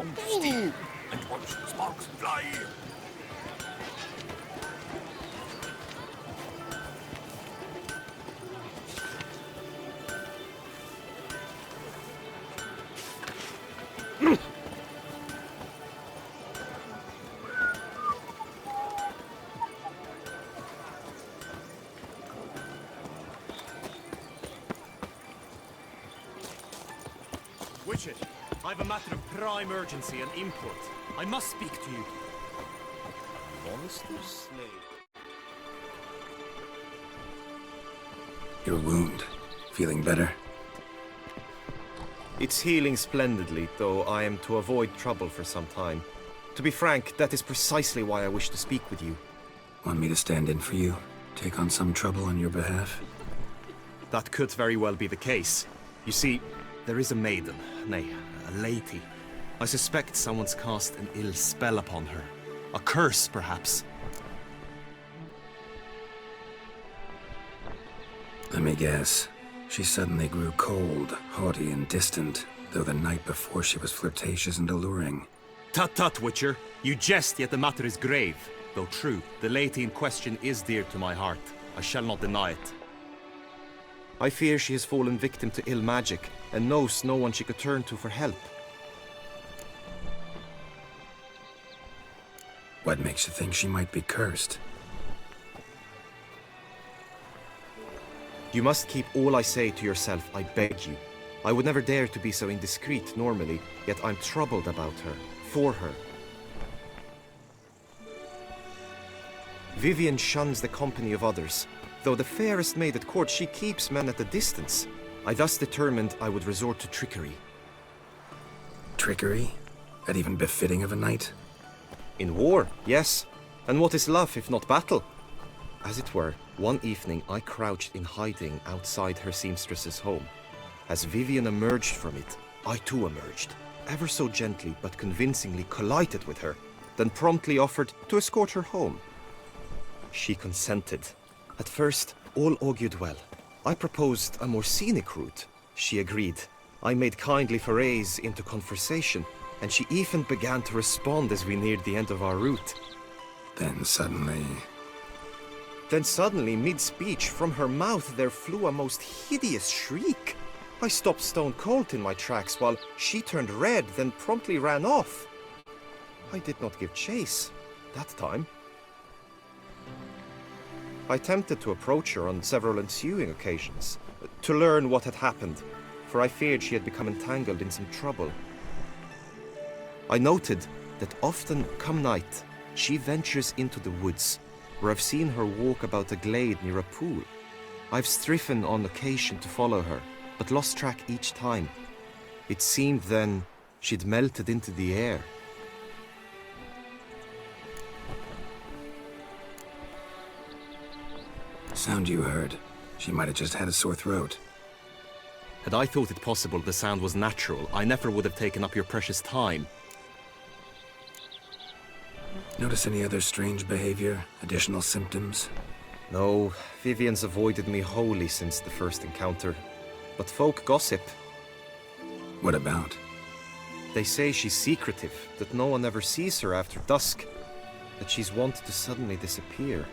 pound steel, and watch the sparks fly. Witcher, I have a matter of prime urgency and import. I must speak to you. Monster slave. Your wound. Feeling better? It's healing splendidly, though I am to avoid trouble for some time. To be frank, that is precisely why I wish to speak with you. Want me to stand in for you? Take on some trouble on your behalf? That could very well be the case. You see, there is a maiden, nay, a lady. I suspect someone's cast an ill spell upon her. A curse, perhaps. Let me guess. She suddenly grew cold, haughty, and distant, though the night before she was flirtatious and alluring. Tut tut, Witcher. You jest, yet the matter is grave. Though true, the lady in question is dear to my heart. I shall not deny it. I fear she has fallen victim to ill magic, and knows no one she could turn to for help. What makes you think she might be cursed? You must keep all I say to yourself, I beg you. I would never dare to be so indiscreet normally, yet I'm troubled about her, for her. Vivienne shuns the company of others. Though the fairest maid at court, she keeps men at a distance. I thus determined I would resort to trickery. Trickery? That even befitting of a knight? In war, yes. And what is love if not battle? As it were, one evening I crouched in hiding outside her seamstress's home. As Vivienne emerged from it, I too emerged. Ever so gently but convincingly collided with her, then promptly offered to escort her home. She consented. At first, all augured well. I proposed a more scenic route. She agreed. I made kindly forays into conversation, and she even began to respond as we neared the end of our route. Then suddenly, mid-speech, from her mouth there flew a most hideous shriek. I stopped stone cold in my tracks while she turned red, then promptly ran off. I did not give chase that time. I attempted to approach her on several ensuing occasions, to learn what had happened, for I feared she had become entangled in some trouble. I noted that often, come night, she ventures into the woods, where I've seen her walk about a glade near a pool. I've striven on occasion to follow her, but lost track each time. It seemed then she'd melted into the air. sound you heard. She might have just had a sore throat. Had I thought it possible the sound was natural, I never would have taken up your precious time. Notice any other strange behavior? Additional symptoms? No, Vivienne's avoided me wholly since the first encounter. But folk gossip. What about? They say she's secretive, that no one ever sees her after dusk, that she's wont to suddenly disappear.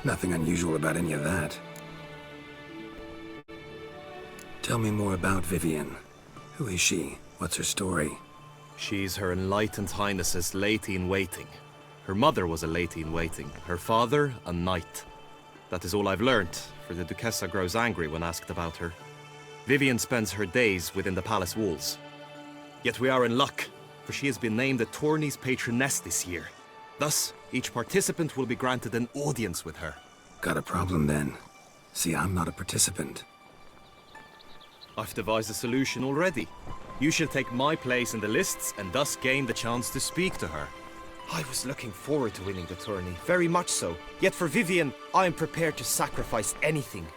Nothing unusual about any of that. Tell me more about Vivienne. Who is she? What's her story? She's Her Enlightened Highness's lady-in-waiting. Her mother was a lady-in-waiting, her father a knight. That is all I've learnt, for the Duchessa grows angry when asked about her. Vivienne spends her days within the palace walls. Yet we are in luck, for she has been named a tourney's patroness this year. Thus, each participant will be granted an audience with her. Got a problem then. See, I'm not a participant. I've devised a solution already. You shall take my place in the lists and thus gain the chance to speak to her. I was looking forward to winning the tourney, very much so. Yet for Vivienne, I am prepared to sacrifice anything.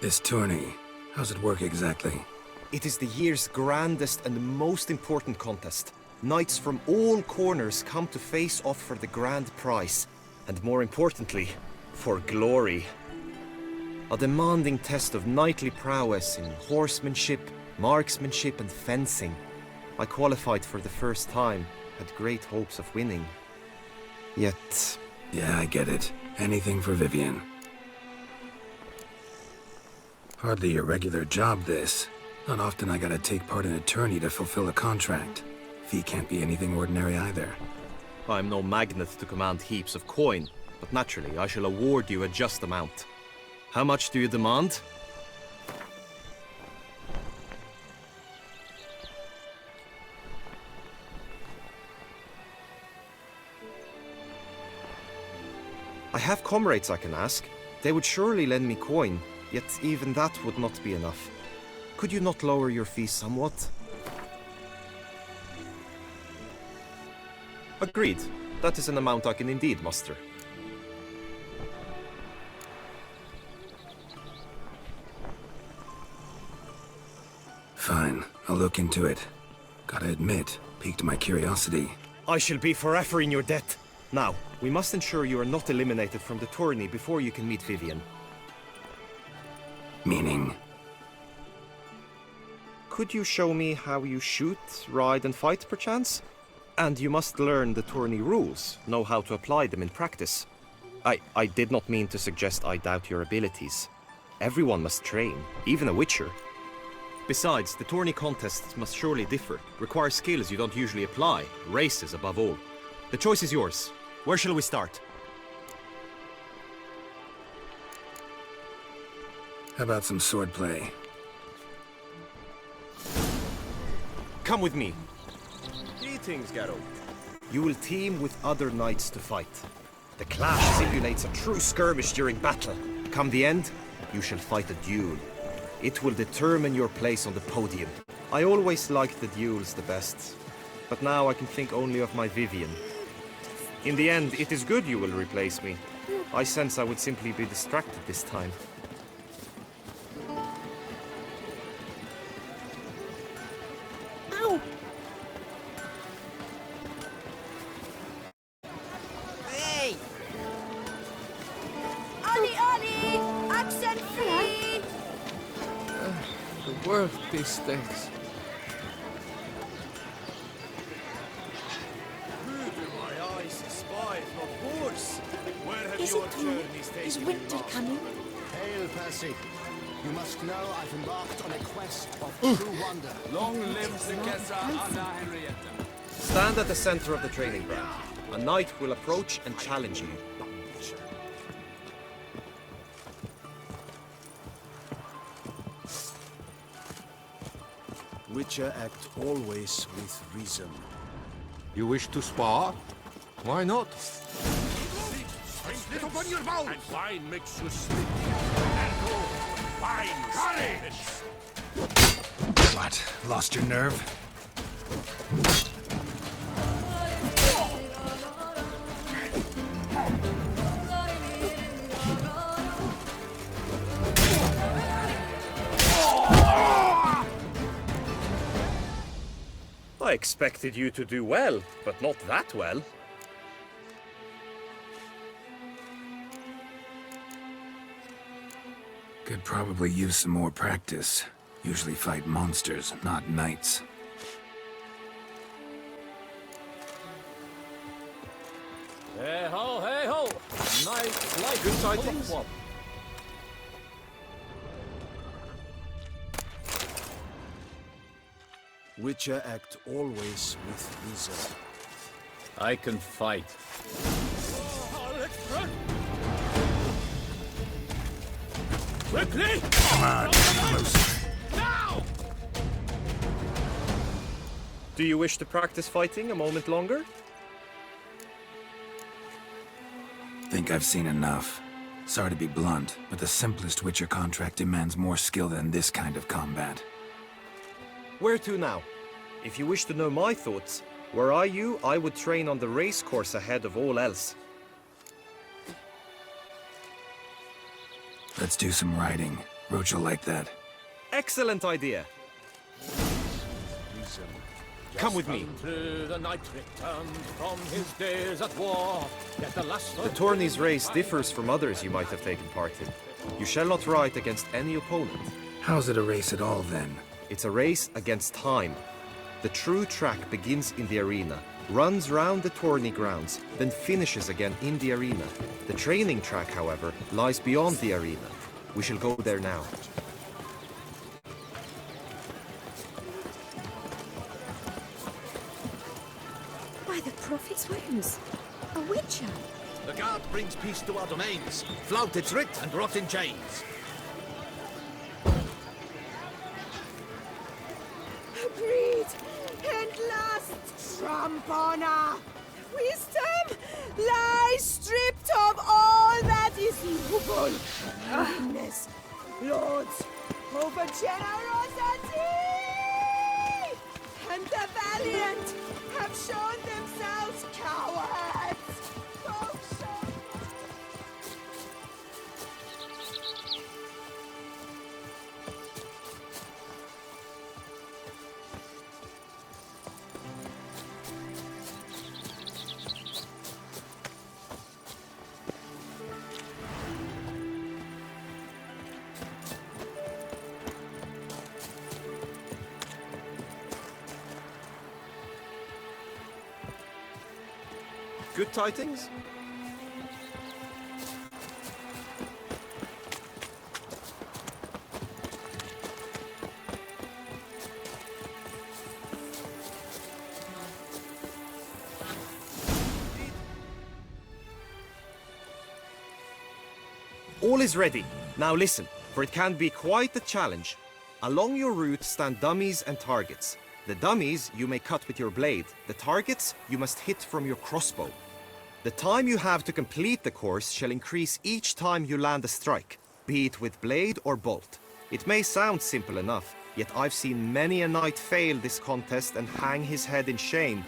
This tourney, how's it work exactly? It is the year's grandest and most important contest. Knights from all corners come to face off for the grand prize. And more importantly, for glory. A demanding test of knightly prowess in horsemanship, marksmanship and fencing. I qualified for the first time, had great hopes of winning. Yet... Yeah, I get it. Anything for Vivian. Hardly a regular job, this. Not often I gotta take part in a tourney to fulfill a contract. Fee can't be anything ordinary either. I'm no magnet to command heaps of coin, but naturally I shall award you a just amount. How much do you demand? I have comrades I can ask. They would surely lend me coin, yet even that would not be enough. Could you not lower your fees somewhat? Agreed. That is an amount I can indeed muster. Fine, I'll look into it. Gotta admit, piqued my curiosity. I shall be forever in your debt. Now, we must ensure you are not eliminated from the tourney before you can meet Vivian. Meaning? Could you show me how you shoot, ride and fight, perchance? And you must learn the tourney rules, know how to apply them in practice. I did not mean to suggest I doubt your abilities. Everyone must train, even a witcher. Besides, the tourney contests must surely differ, require skills you don't usually apply, races above all. The choice is yours. Where shall we start? How about some swordplay? Come with me. Greetings, Geralt. You will team with other knights to fight. The clash simulates a true skirmish during battle. Come the end, you shall fight a duel. It will determine your place on the podium. I always liked the duels the best, but now I can think only of my Vivian. In the end, it is good you will replace me. I sense I would simply be distracted this time. Ow! Hey! Ollie, Ollie! Accent free! The world these days. Is it true? Is winter coming? Hail, Percy. You must know I've embarked on a quest of true wonder. Long live the Geza Anna Henrietta. Stand at the center of the training ground. A knight will approach and challenge you. Witcher act always with reason. You wish to spar? Why not? Split upon your bow! And wine makes you sleep. And go. Wine, courage! What? Lost your nerve? I expected you to do well, but not that well. Could probably use some more practice. Usually fight monsters, not knights. Hey ho, hey ho! Nice like Good tidings? Witcher act always with reason. I can fight. Quickly! Come on, closer. Now! Do you wish to practice fighting a moment longer? Think I've seen enough. Sorry to be blunt, but the simplest Witcher contract demands more skill than this kind of combat. Where to now? If you wish to know my thoughts, were I you, I would train on the race course ahead of all else. Let's do some riding. Roach will like that. Excellent idea. Reason. Come with me. Until the knight returned from his days at war. Yet the last The tourney's race differs from others you might have taken part in. You shall not ride against any opponent. How's it a race at all, then? It's a race against time. The true track begins in the arena, runs round the tourney grounds, then finishes again in the arena. The training track, however, lies beyond the arena. We shall go there now. By the prophet's wounds. A witcher. The guard brings peace to our domains. Flout its writ and rot in chains. Breed and lust, Trampona. Wisdom lies stripped of all that is evil. Kindness, lords, over generosity. And the valiant have shown themselves cowards. Good tidings? All is ready. Now listen, for it can be quite a challenge. Along your route stand dummies and targets. The dummies you may cut with your blade. The targets you must hit from your crossbow. The time you have to complete the course shall increase each time you land a strike, be it with blade or bolt. It may sound simple enough, yet I've seen many a knight fail this contest and hang his head in shame.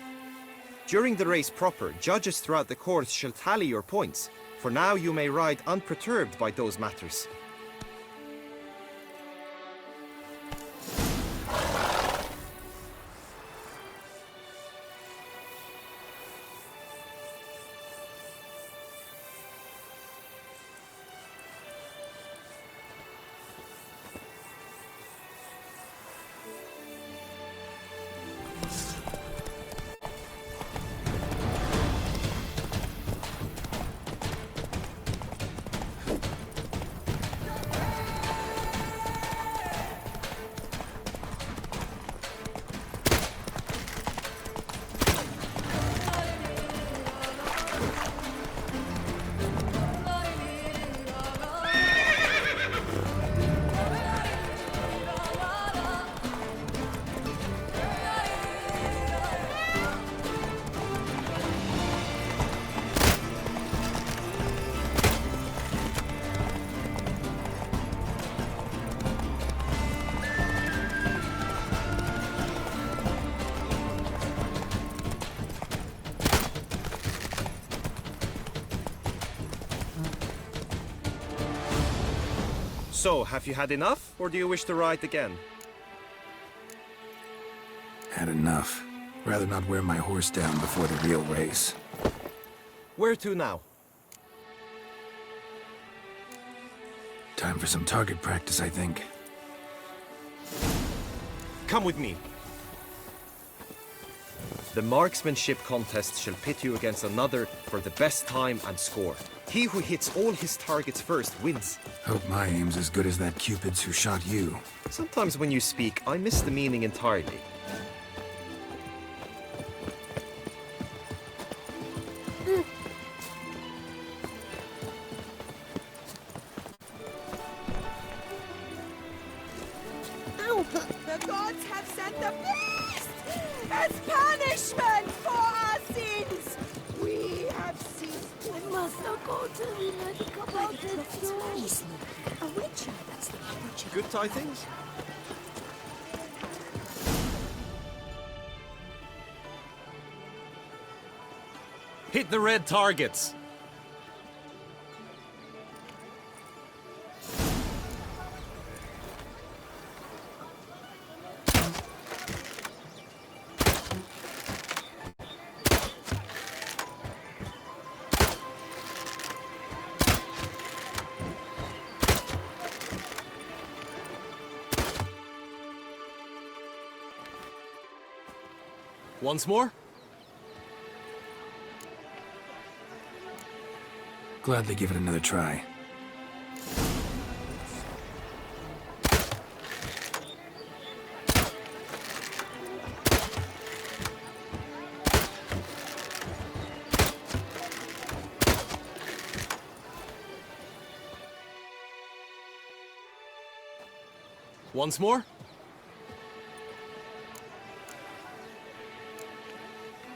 During the race proper, judges throughout the course shall tally your points. For now you may ride unperturbed by those matters. So, have you had enough, or do you wish to ride again? Had enough. Rather not wear my horse down before the real race. Where to now? Time for some target practice, I think. Come with me. The marksmanship contest shall pit you against another for the best time and score. He who hits all his targets first wins. Hope my aim's as good as that Cupid's who shot you. Sometimes when you speak, I miss the meaning entirely. The gods have sent the beast as punishment for our sins. We have sinned. We must not go to the medical doctor. A witcher, that's the witcher. Good tidings? Hit the red targets! Once more? Gladly give it another try. Once more?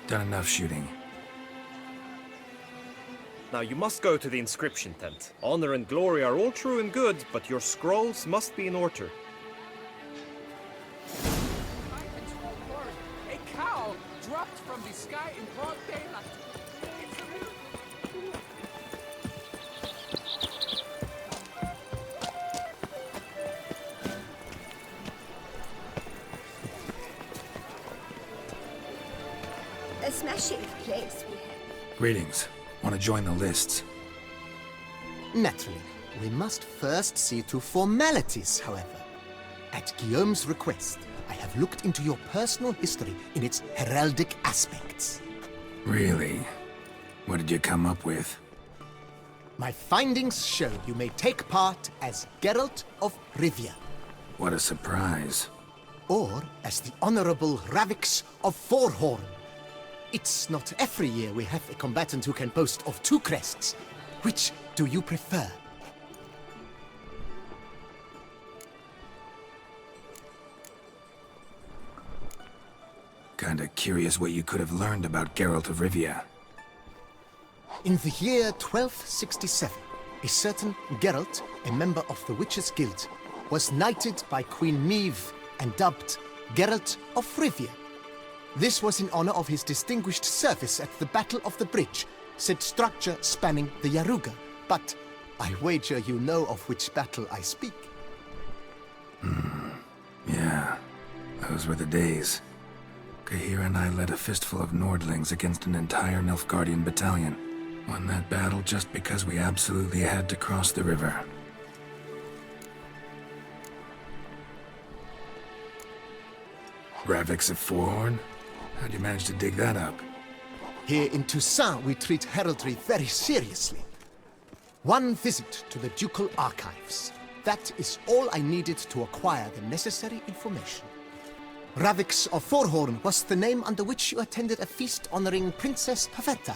Done enough shooting. Now you must go to the inscription tent. Honor and glory are all true and good, but your scrolls must be in order. A cow dropped from the sky in broad daylight. It's a miracle. A smashing place we have. Greetings. Want to join the lists? Naturally, we must first see to formalities, however. At Guillaume's request, I have looked into your personal history in its heraldic aspects. Really? What did you come up with? My findings show you may take part as Geralt of Rivia, What a surprise. or as the Honorable Ravix of Forhorn. It's not every year we have a combatant who can boast of 2 crests. Which do you prefer? Kinda curious what you could have learned about Geralt of Rivia. In the year 1267, a certain Geralt, a member of the Witches' Guild, was knighted by Queen Meve and dubbed Geralt of Rivia. This was in honor of his distinguished service at the Battle of the Bridge, said structure spanning the Yaruga. But I wager you know of which battle I speak. Yeah, those were the days. Kahir and I led a fistful of Nordlings against an entire Nilfgaardian battalion. Won that battle just because we absolutely had to cross the river. Ravix of Forhorn? How'd you manage to dig that up? Here in Toussaint, we treat heraldry very seriously. One visit to the Ducal Archives. That is all I needed to acquire the necessary information. Ravix of Forhorn was the name under which you attended a feast honoring Princess Pavetta,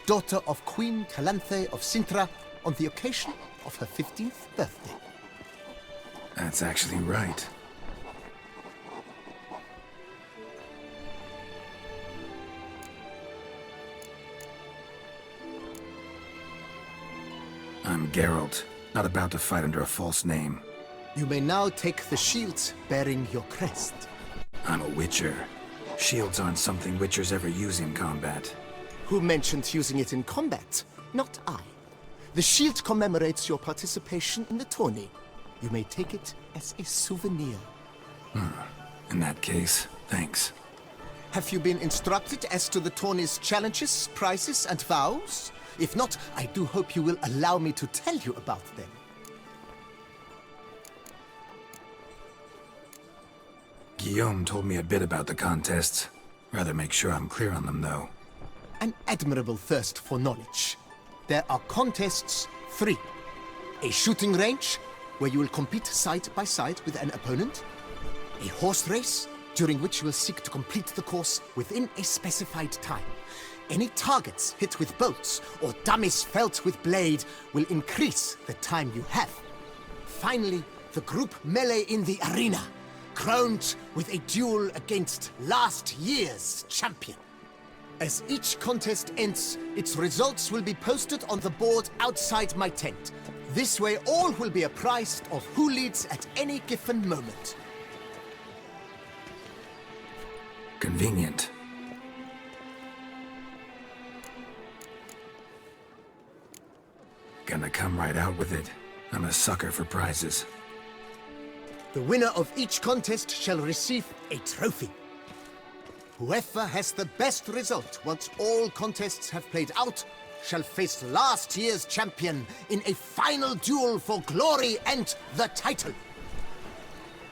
daughter of Queen Calanthe of Sintra, on the occasion of her 15th birthday. That's actually right. I'm Geralt, not about to fight under a false name. You may now take the shield bearing your crest. I'm a Witcher. Shields aren't something Witchers ever use in combat. Who mentioned using it in combat? Not I. The shield commemorates your participation in the tourney. You may take it as a souvenir. In that case, thanks. Have you been instructed as to the tourney's challenges, prizes, and vows? If not, I do hope you will allow me to tell you about them. Guillaume told me a bit about the contests. Rather make sure I'm clear on them, though. An admirable thirst for knowledge. There are contests 3. A shooting range, where you will compete side by side with an opponent. A horse race, during which you will seek to complete the course within a specified time. Any targets hit with bolts or dummies felt with blade will increase the time you have. Finally, the group melee in the arena, crowned with a duel against last year's champion. As each contest ends, its results will be posted on the board outside my tent. This way, all will be apprised of who leads at any given moment. Convenient. Gonna come right out with it. I'm a sucker for prizes. The winner of each contest shall receive a trophy. Whoever has the best result once all contests have played out shall face last year's champion in a final duel for glory and the title.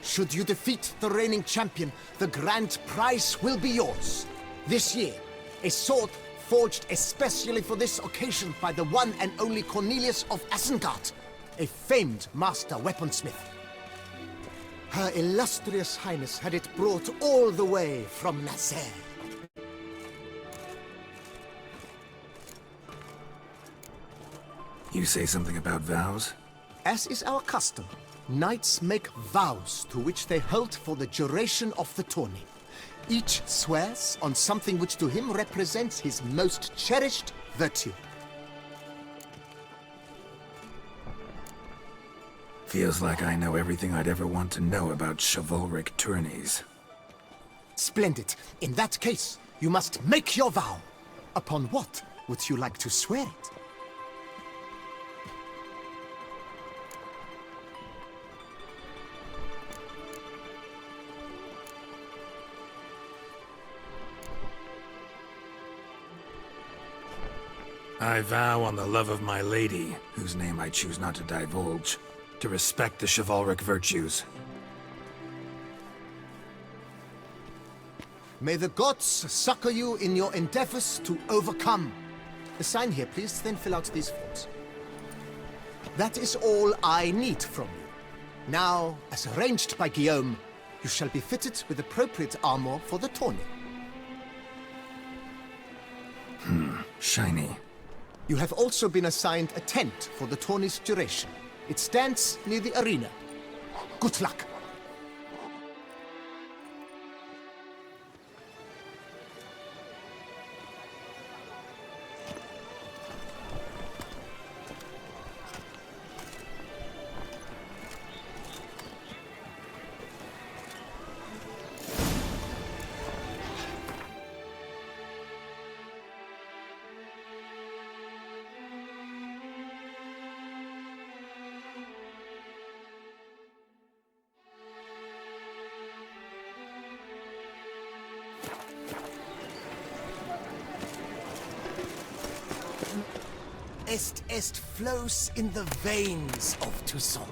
Should you defeat the reigning champion, the grand prize will be yours. This year, a sword forged especially for this occasion by the one and only Cornelius of Isengard, a famed master weaponsmith. Her illustrious highness had it brought all the way from Nazaire. You say something about vows? As is our custom, knights make vows to which they hold for the duration of the tourney. Each swears on something which to him represents his most cherished virtue. Feels like I know everything I'd ever want to know about chivalric tourneys. Splendid. In that case, you must make your vow. Upon what would you like to swear it? I vow on the love of my lady, whose name I choose not to divulge, to respect the chivalric virtues. May the gods succor you in your endeavors to overcome. Sign here, please, then fill out these forms. That is all I need from you. Now, as arranged by Guillaume, you shall be fitted with appropriate armor for the tourney. Shiny. You have also been assigned a tent for the tourney's duration. It stands near the arena. Good luck. Est flows in the veins of Toussaint.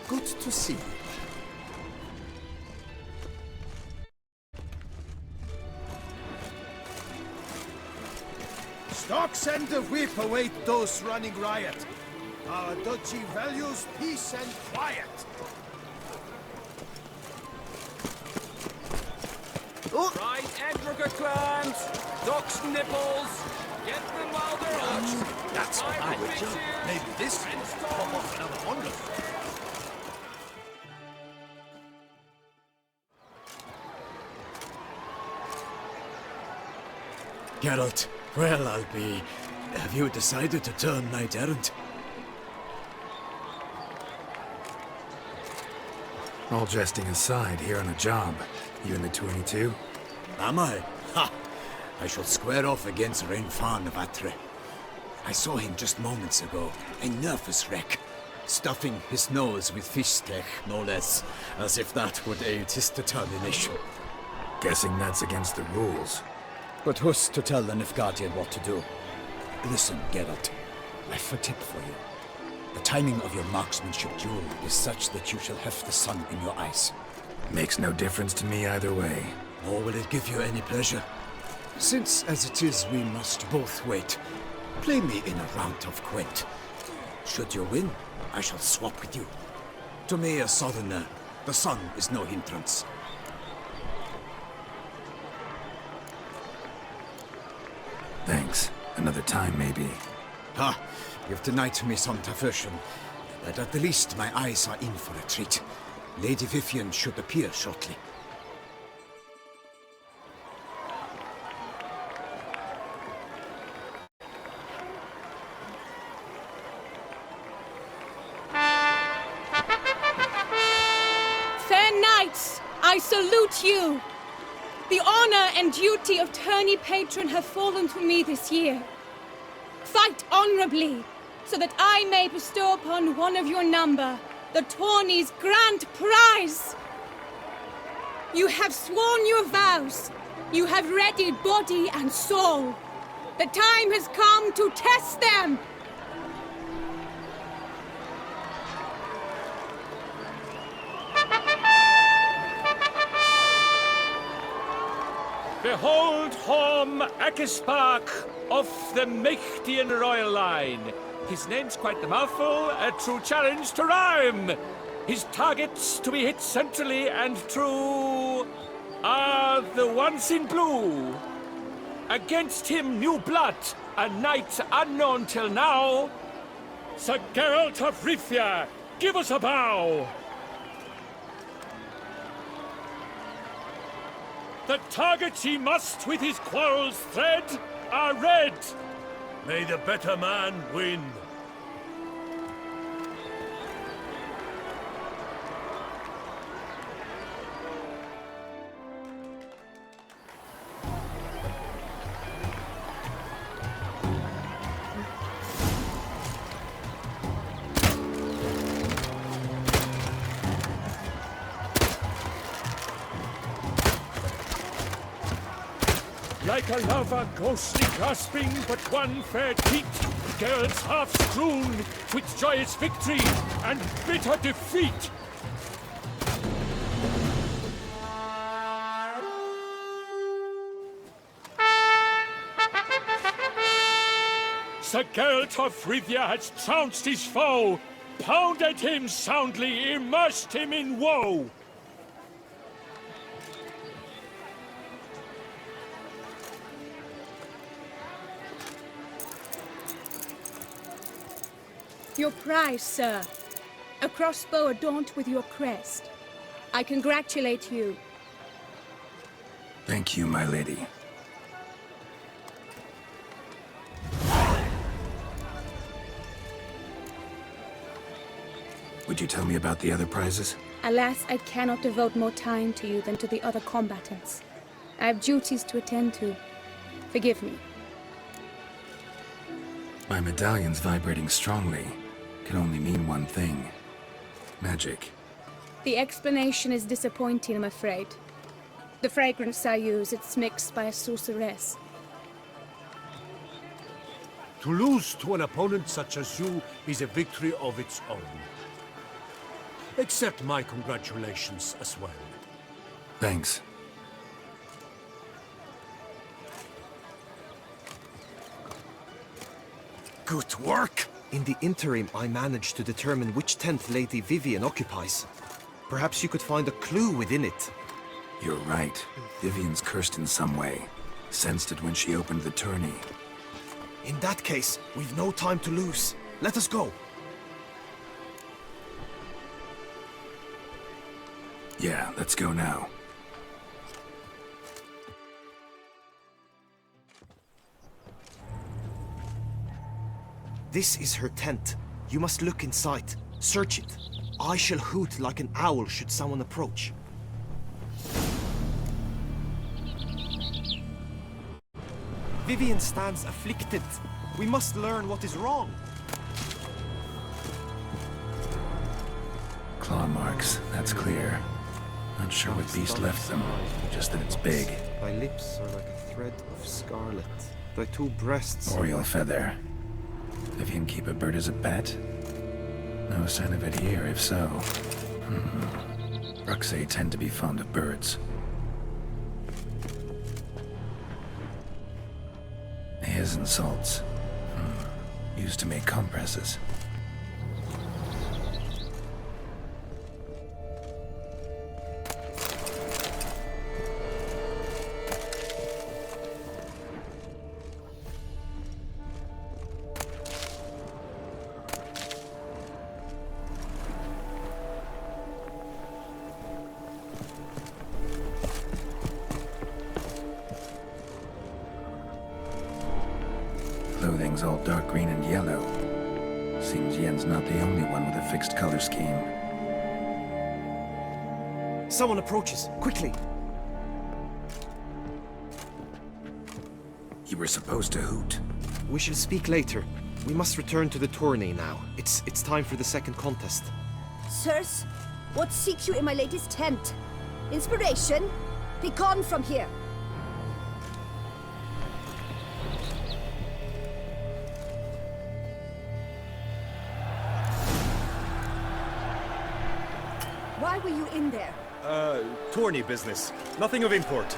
Good to see you. Stocks and the whip await those running riot. Our duchy values peace and quiet. Right, Edrica clans, ducks nipples, get them while they're hot. That's what I would do. Maybe this will pop off another wonder. Geralt, well, I'll be... Have you decided to turn knight-errant? All jesting aside, here on a job. You in the 22? Am I? Ha! I shall square off against Rainfan of Atre. I saw him just moments ago, a nervous wreck, stuffing his nose with fish steak, no less, as if that would aid his determination. Guessing that's against the rules. But who's to tell the Nilfgaardian what to do? Listen, Geralt, I've a tip for you. The timing of your marksmanship duel is such that you shall have the sun in your eyes. Makes no difference to me either way. Nor will it give you any pleasure. Since, as it is, we must both wait, play me in a round of Gwent. Should you win, I shall swap with you. To me, a southerner, the sun is no hindrance. Thanks. Another time, maybe. Ha! You've denied me some diversion, but at the least my eyes are in for a treat. Lady Vivian should appear shortly. Fair knights, I salute you! The honor and duty of tourney patron have fallen to me this year. Fight honorably, so that I may bestow upon one of your number the tourney's grand prize. You have sworn your vows. You have readied body and soul. The time has come to test them! Behold Horm Akispark of the Mechtian royal line. His name's quite the mouthful, a true challenge to rhyme. His targets to be hit centrally and true are the ones in blue. Against him new blood, a knight unknown till now. Sir Geralt of Rivia, give us a bow. The targets he must with his quarrels thread are red. May the better man win. Like a lover ghostly grasping but one fair teat, Geralt's half strewn with joyous victory and bitter defeat. Sir Geralt of Rivia has trounced his foe, pounded him soundly, immersed him in woe. Your prize, sir. A crossbow adorned with your crest. I congratulate you. Thank you, my lady. Would you tell me about the other prizes? Alas, I cannot devote more time to you than to the other combatants. I have duties to attend to. Forgive me. My medallion's vibrating strongly. Can only mean one thing. Magic. The explanation is disappointing, I'm afraid. The fragrance I use, it's mixed by a sorceress. To lose to an opponent such as you is a victory of its own. Accept my congratulations as well. Thanks. Good work! In the interim, I managed to determine which tent Lady Vivian occupies. Perhaps you could find a clue within it. You're right. Vivian's cursed in some way. Sensed it when she opened the tourney. In that case, we've no time to lose. Let us go. Yeah, let's go now. This is her tent. You must look inside. Search it. I shall hoot like an owl should someone approach. Vivian stands afflicted. We must learn what is wrong. Claw marks, that's clear. Not sure what beast left them, just that it's big. Thy lips are like a thread of scarlet. Thy two breasts... Oriole feather. Vivian keep a bird as a pet? No sign of it here, if so. Bruxae tend to be fond of birds. His and salts. Used to make compresses. Clothing's all dark green and yellow. Seems Yen's not the only one with a fixed color scheme. Someone approaches. Quickly! You were supposed to hoot. We shall speak later. We must return to the tourney now. It's time for the second contest. Sirs, what seek you in my lady's tent? Inspiration? Be gone from here! were you in there? Tourney business. Nothing of import.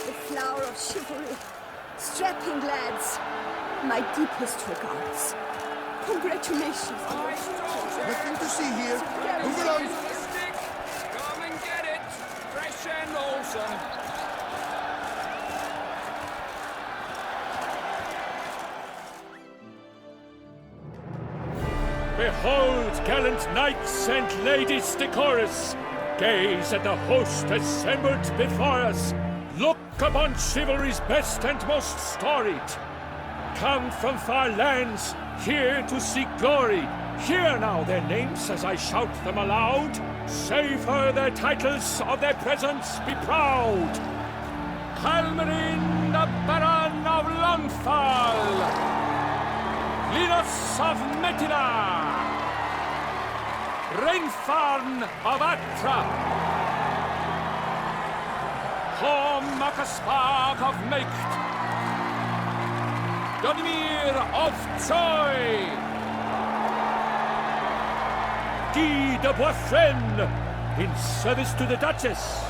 The flower of chivalry. Strapping lads. My deepest regards. Congratulations. Nothing to see here. Move along. Come and get it! Fresh and wholesome. Behold, gallant knights and ladies decorous! Gaze at the host assembled before us! Look upon chivalry's best and most storied! Come from far lands, here to seek glory! Hear now their names as I shout them aloud! Savor their titles, of their presence be proud! Halmarin, the Baron of Lonfal! Linus of Metina! Reinfarn of Atra! Horm Akaspark of Mecht! Donimir of Troy! Guy de Boisfren, in service to the Duchess!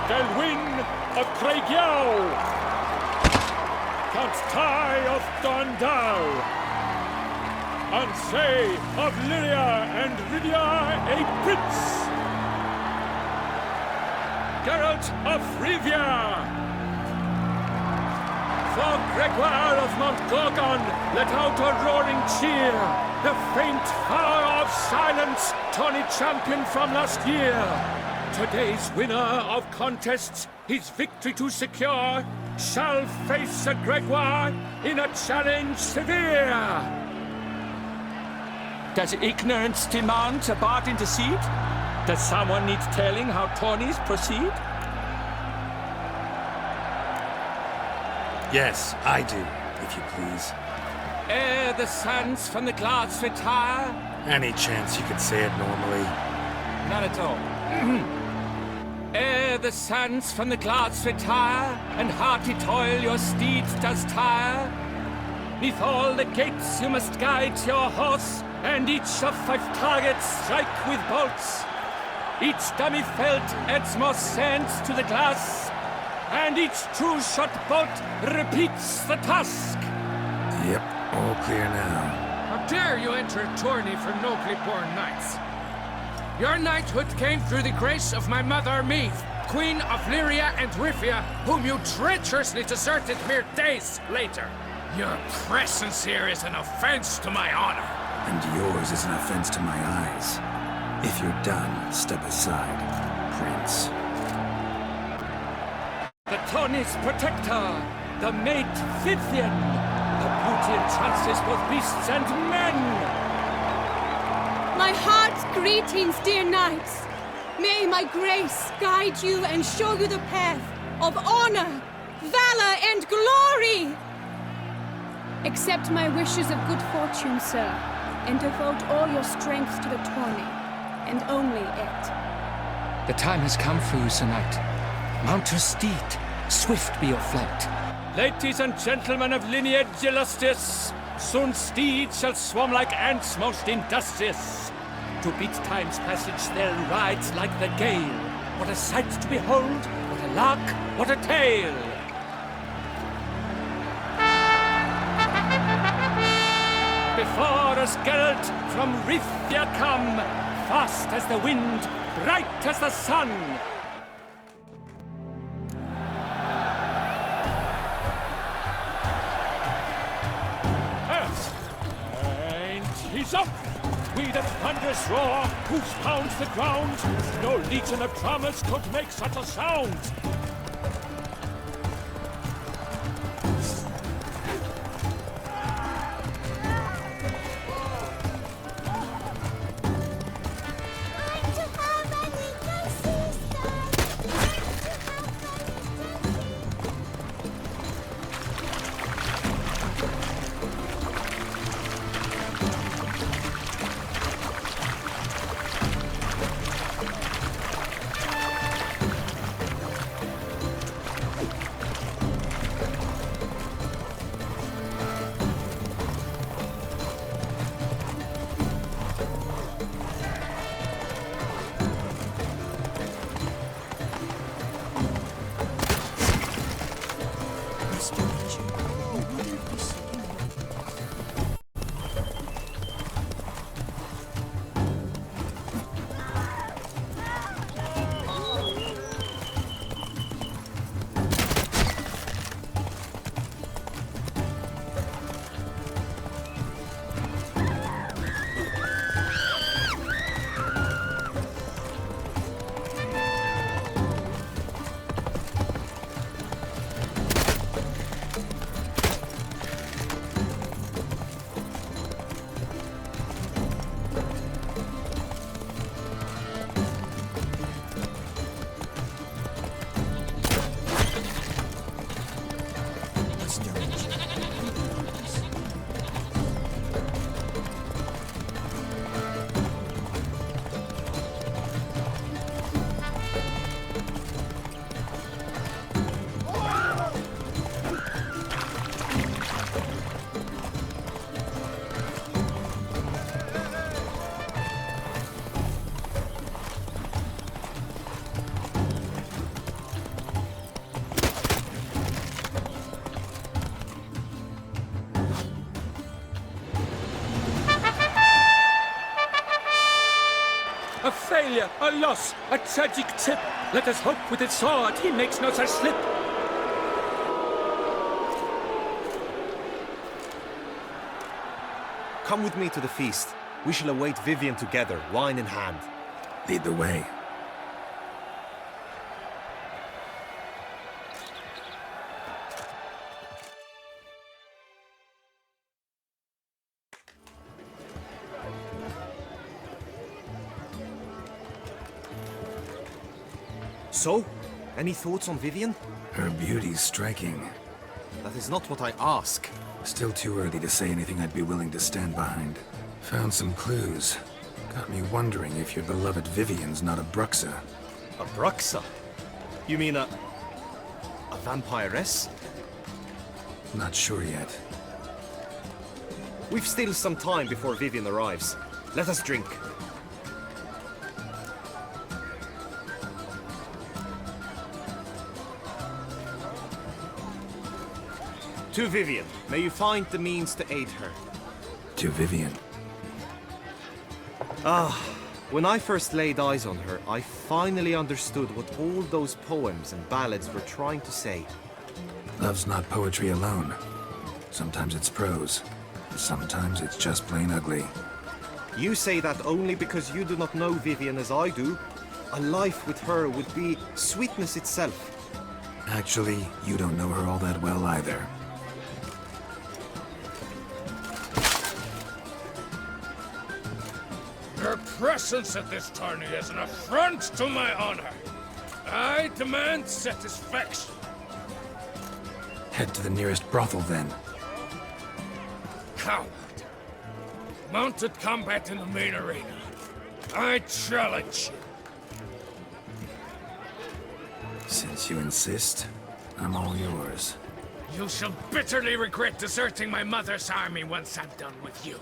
Delwyn of Craigiau! Count Tai of Dondal! Ansay of Lyria and Rydia a prince! Geralt of Rivia! For Gregoire of Montgorgon, let out a roaring cheer! The faint power of silence, Tawny champion from last year! Today's winner of contests, his victory to secure, shall face Sir Gregoire in a challenge severe! Does ignorance demand a bard intercede? Does someone need telling how tourneys proceed? Yes, I do, if you please. Ere the sands from the glass retire? Any chance you could say it normally? Not at all. Ere the sands from the glass retire, and hearty toil your steed does tire, neath all the gates you must guide your horse, and each of 5 targets strike with bolts. Each dummy felt adds more sand to the glass, and each true shot bolt repeats the task. Yep, all clear now. How dare you enter a tourney for nobly born knights? Your knighthood came through the grace of my mother Meath, Queen of Lyria and Rivia, whom you treacherously deserted mere days later. Your presence here is an offense to my honor. And yours is an offense to my eyes. If you're done, step aside, Prince. The tourney's protector, the maid Vivian, the beauty entrances both beasts and men. My heart's greetings, dear knights. May my grace guide you and show you the path of honor, valor, and glory. Accept my wishes of good fortune, sir, and devote all your strength to the tourney, and only it. The time has come for you, Sir Knight. Mount your steed. Swift be your flight. Ladies and gentlemen of lineage illustrious, soon steeds shall swarm like ants most industrious. To beat time's passage they'll ride like the gale. What a sight to behold, what a lark, what a tale! Before us Geralt from Rithia come, fast as the wind, bright as the sun. And he's up! With a thunderous roar, hoofs pound the ground. No legion of drummers could make such a sound. failure, a loss, a tragic tip. Let us hope with his sword he makes no such slip. Come with me to the feast. We shall await Vivian together, wine in hand. Lead the way. So, any thoughts on Vivian? Her beauty's striking. That is not what I ask. Still too early to say anything I'd be willing to stand behind. Found some clues. Got me wondering if your beloved Vivian's not a Bruxa. A Bruxa? You mean a vampiress? Not sure yet. We've still some time before Vivian arrives. Let us drink. To Vivian, may you find the means to aid her. To Vivian. When I first laid eyes on her, I finally understood what all those poems and ballads were trying to say. Love's not poetry alone. Sometimes it's prose. Sometimes it's just plain ugly. You say that only because you do not know Vivian as I do. A life with her would be sweetness itself. Actually, you don't know her all that well either. Your presence at this tourney is an affront to my honor. I demand satisfaction. Head to the nearest brothel, then. Coward. Mounted combat in the main arena. I challenge you. Since you insist, I'm all yours. You shall bitterly regret deserting my mother's army once I'm done with you.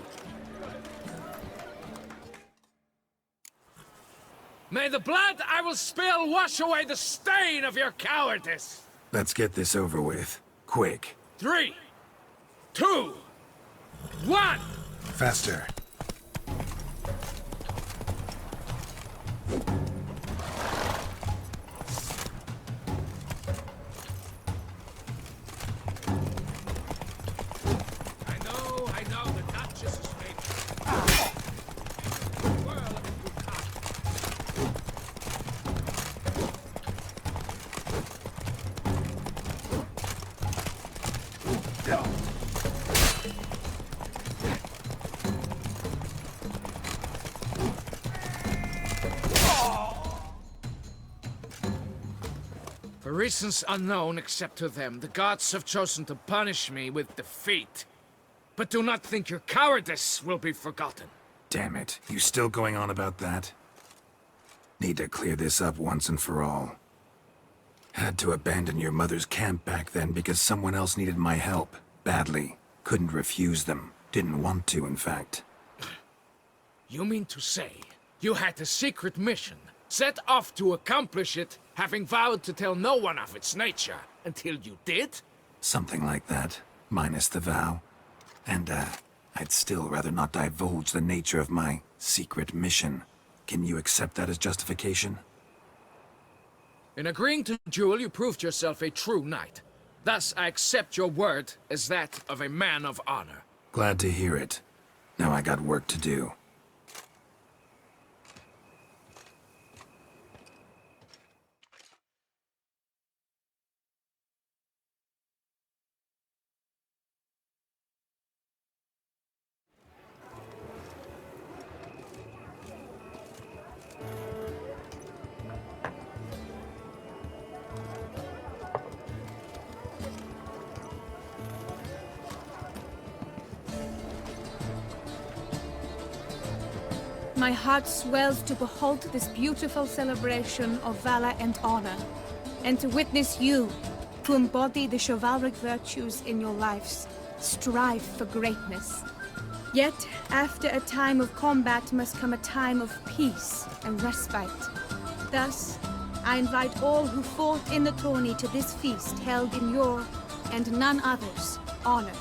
May the blood I will spill wash away the stain of your cowardice! Let's get this over with. Quick. 3, 2, 1! Faster. I know, the Duchess is made. Whirl of For reasons unknown except to them, the gods have chosen to punish me with defeat. But do not think your cowardice will be forgotten. Damn it. You still going on about that? Need to clear this up once and for all. Had to abandon your mother's camp back then because someone else needed my help. Badly. Couldn't refuse them. Didn't want to, in fact. You mean to say you had a secret mission, set off to accomplish it, having vowed to tell no one of its nature, until you did? Something like that. Minus the vow. And, I'd still rather not divulge the nature of my secret mission. Can you accept that as justification? In agreeing to duel, you proved yourself a true knight. Thus, I accept your word as that of a man of honor. Glad to hear it. Now I got work to do. My heart swells to behold this beautiful celebration of valor and honor, and to witness you, who embody the chivalric virtues in your lives, strive for greatness. Yet, after a time of combat must come a time of peace and respite. Thus, I invite all who fought in the tourney to this feast held in your, and none other's, honor.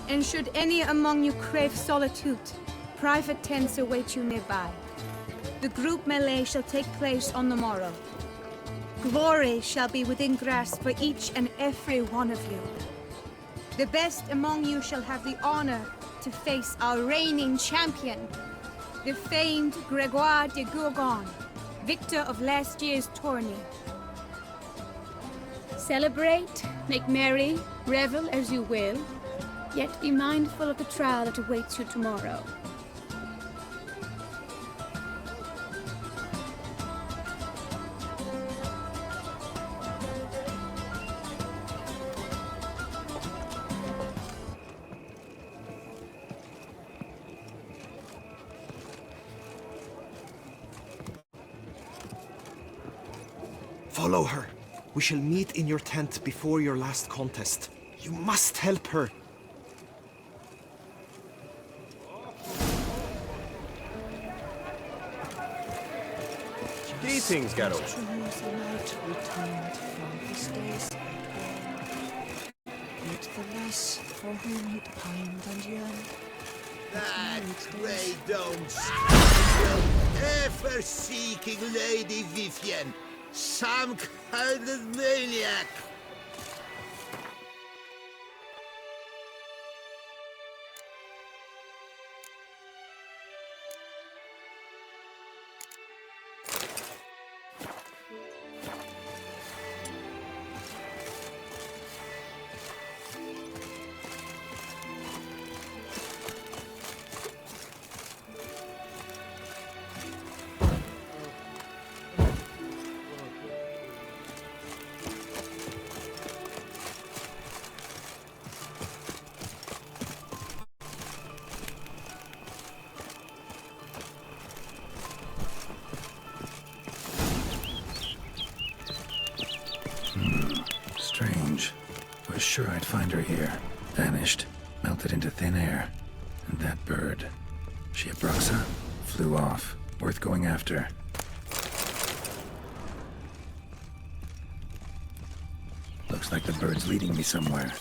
And should any among you crave solitude, private tents await you nearby. The group melee shall take place on the morrow. Glory shall be within grasp for each and every one of you. The best among you shall have the honor to face our reigning champion, the famed Gregoire de Gourgon, victor of last year's tourney. Celebrate, make merry, revel as you will, yet be mindful of the trial that awaits you tomorrow. Follow her. We shall meet in your tent before your last contest. You must help her. Greetings, Geralt. Yet the less for whom he'd pined and yearned. That grey-domed scoundrel, ever-seeking Lady Vivienne. Some kind of maniac. Strange. Was sure I'd find her here. Vanished. Melted into thin air. And that bird. She Abraxa? Flew off. Worth going after. Looks like the bird's leading me somewhere.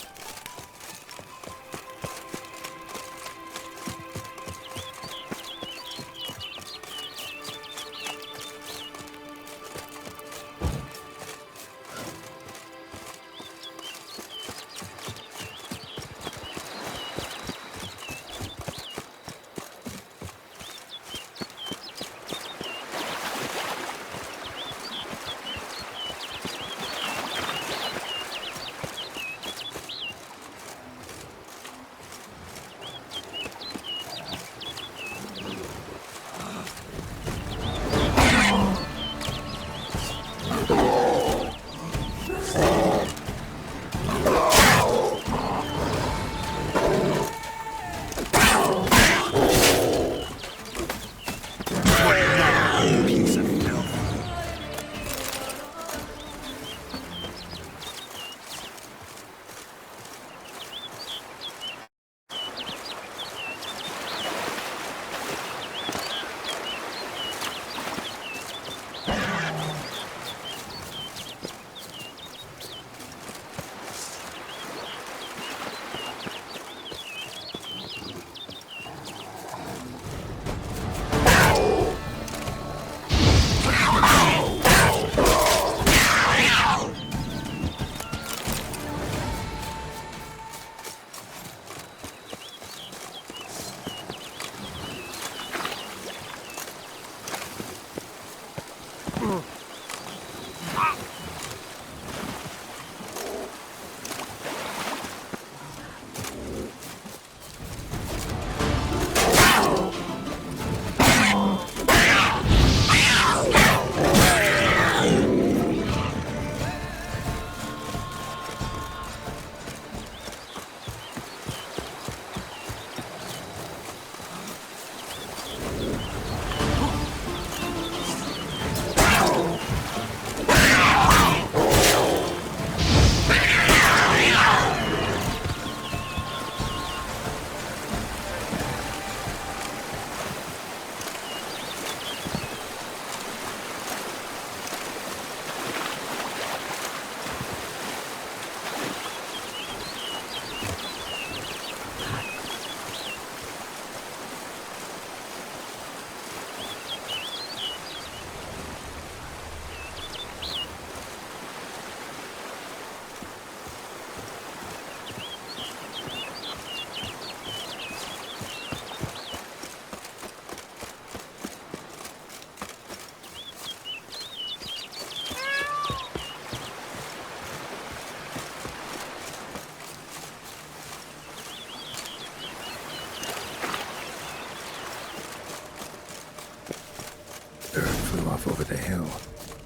off over the hill.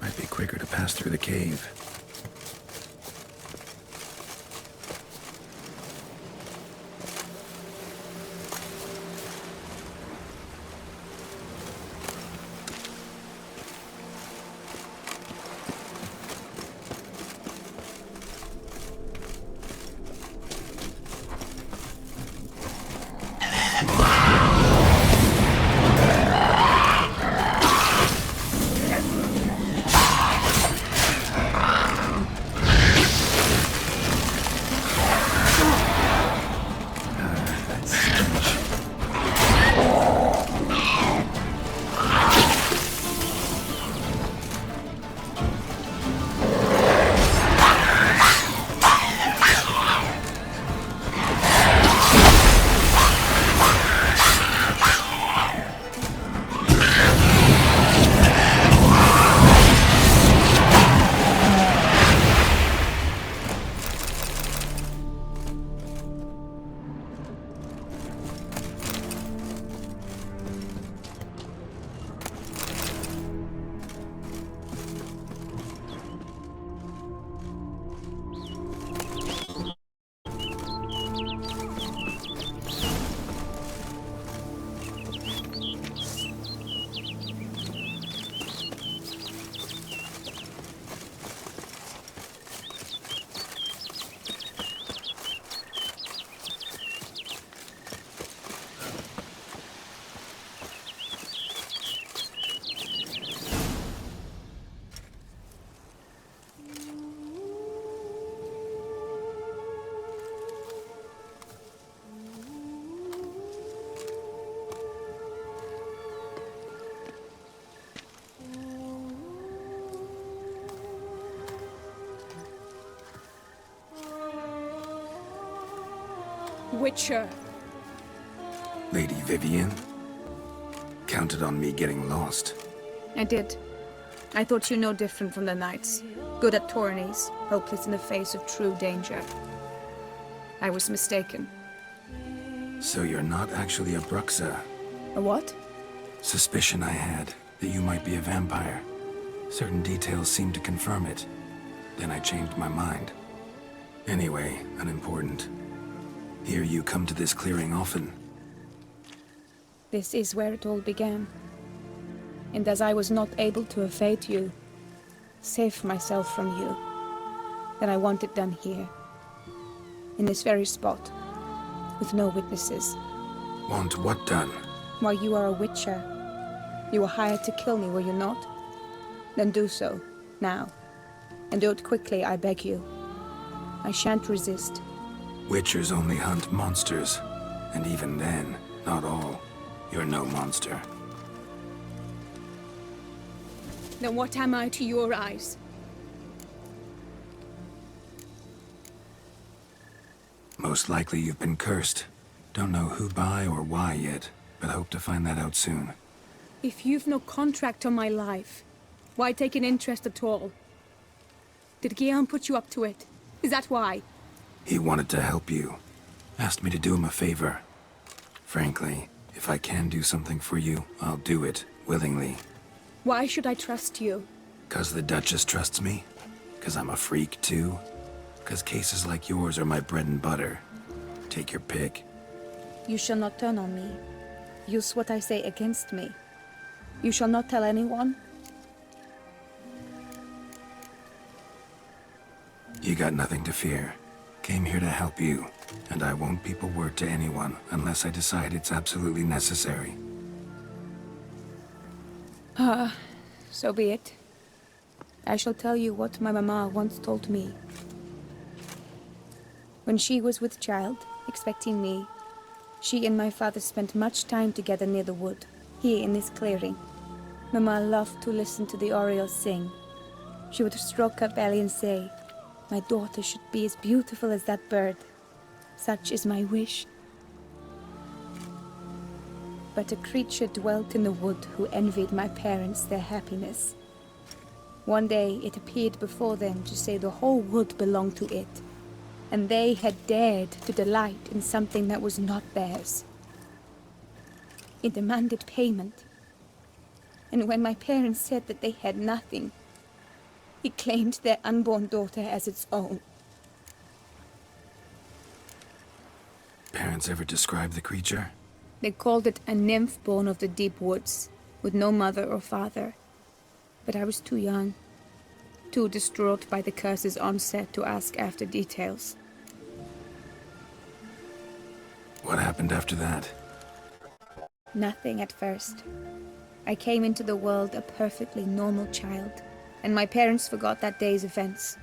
Might be quicker to pass through the cave. Witcher. Lady Vivienne? Counted on me getting lost. I did. I thought you no different from the knights. Good at tourneys, hopeless in the face of true danger. I was mistaken. So you're not actually a Bruxa? A what? Suspicion I had, that you might be a vampire. Certain details seemed to confirm it. Then I changed my mind. Anyway, unimportant. Hear you come to this clearing often. This is where it all began. And as I was not able to evade you, save myself from you, then I want it done here. In this very spot, with no witnesses. Want what done? Why, you are a witcher. You were hired to kill me, were you not? Then do so, now. And do it quickly, I beg you. I shan't resist. Witchers only hunt monsters. And even then, not all. You're no monster. Then what am I to your eyes? Most likely you've been cursed. Don't know who by or why yet, but hope to find that out soon. If you've no contract on my life, why take an interest at all? Did Guillaume put you up to it? Is that why? He wanted to help you. Asked me to do him a favor. Frankly, if I can do something for you, I'll do it, willingly. Why should I trust you? 'Cause the Duchess trusts me? 'Cause I'm a freak, too? 'Cause cases like yours are my bread and butter? Take your pick. You shall not turn on me. Use what I say against me. You shall not tell anyone? You got nothing to fear. Came here to help you, and I won't peep a word to anyone unless I decide it's absolutely necessary. So be it. I shall tell you what my mama once told me. When she was with child, expecting me, she and my father spent much time together near the wood, here in this clearing. Mama loved to listen to the orioles sing. She would stroke her belly and say, "My daughter should be as beautiful as that bird. Such is my wish." But a creature dwelt in the wood who envied my parents their happiness. One day it appeared before them to say the whole wood belonged to it, and they had dared to delight in something that was not theirs. It demanded payment. And when my parents said that they had nothing, he claimed their unborn daughter as its own. Parents ever describe the creature? They called it a nymph born of the deep woods, with no mother or father. But I was too young, too distraught by the curse's onset to ask after details. What happened after that? Nothing at first. I came into the world a perfectly normal child, and my parents forgot that day's events.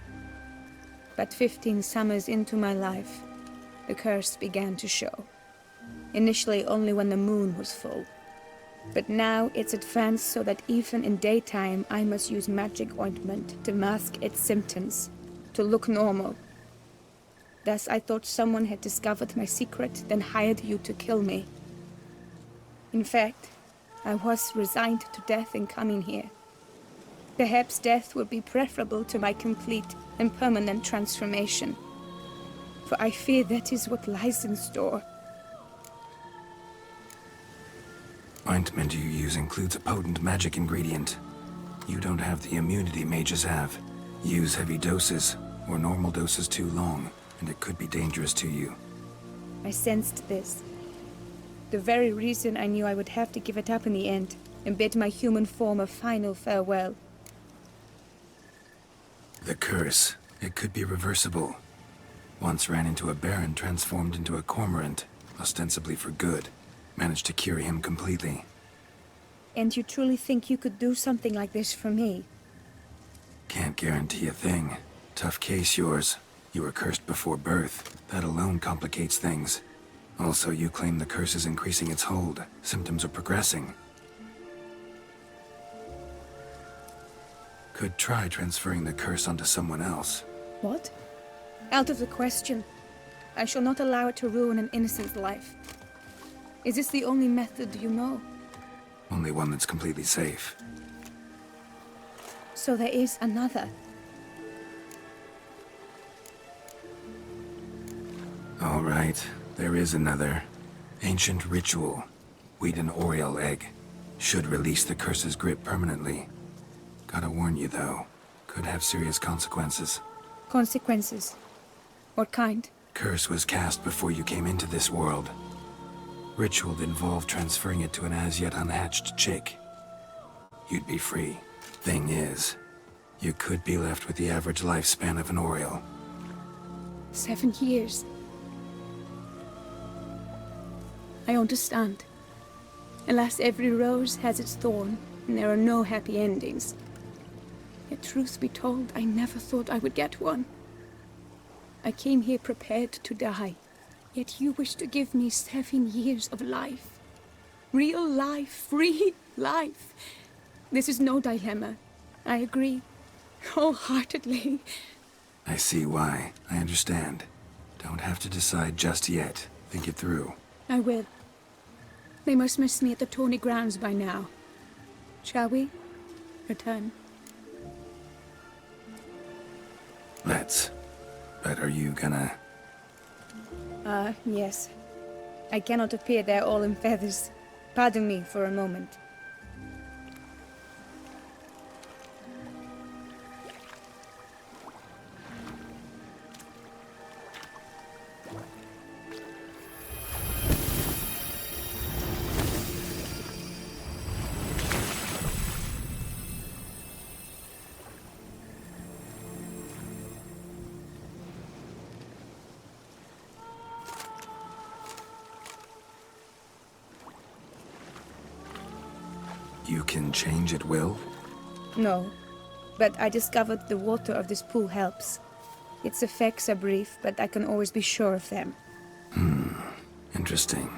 But 15 summers into my life, the curse began to show. Initially only when the moon was full. But now it's advanced so that even in daytime I must use magic ointment to mask its symptoms, to look normal. Thus I thought someone had discovered my secret, then hired you to kill me. In fact, I was resigned to death in coming here. Perhaps death would be preferable to my complete and permanent transformation. For I fear that is what lies in store. Ointment you use includes a potent magic ingredient. You don't have the immunity mages have. Use heavy doses, or normal doses too long, and it could be dangerous to you. I sensed this. The very reason I knew I would have to give it up in the end, and bid my human form a final farewell. The curse. It could be reversible. Once ran into a baron transformed into a cormorant, ostensibly for good. Managed to cure him completely. And you truly think you could do something like this for me? Can't guarantee a thing. Tough case, yours. You were cursed before birth. That alone complicates things. Also, you claim the curse is increasing its hold. Symptoms are progressing. Could try transferring the curse onto someone else. What? Out of the question. I shall not allow it to ruin an innocent's life. Is this the only method you know? Only one that's completely safe. So there is another. All right, there is another. Ancient ritual. Wheaten Oriel egg. Should release the curse's grip permanently. Gotta warn you though, could have serious consequences. Consequences? What kind? Curse was cast before you came into this world. Ritual involved transferring it to an as-yet unhatched chick. You'd be free. Thing is, you could be left with the average lifespan of an Oriel. 7 years. I understand. Alas, every rose has its thorn, and there are no happy endings. Yet truth be told, I never thought I would get one. I came here prepared to die. Yet you wish to give me 7 years of life. Real life, free life. This is no dilemma. I agree. Wholeheartedly. I see why. I understand. Don't have to decide just yet. Think it through. I will. They must miss me at the Tourney grounds by now. Shall we? Return. Let's. But are you gonna... Yes. I cannot appear there all in feathers. Pardon me for a moment. You can change at will? No, but I discovered the water of this pool helps. Its effects are brief, but I can always be sure of them. Interesting.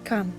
Come.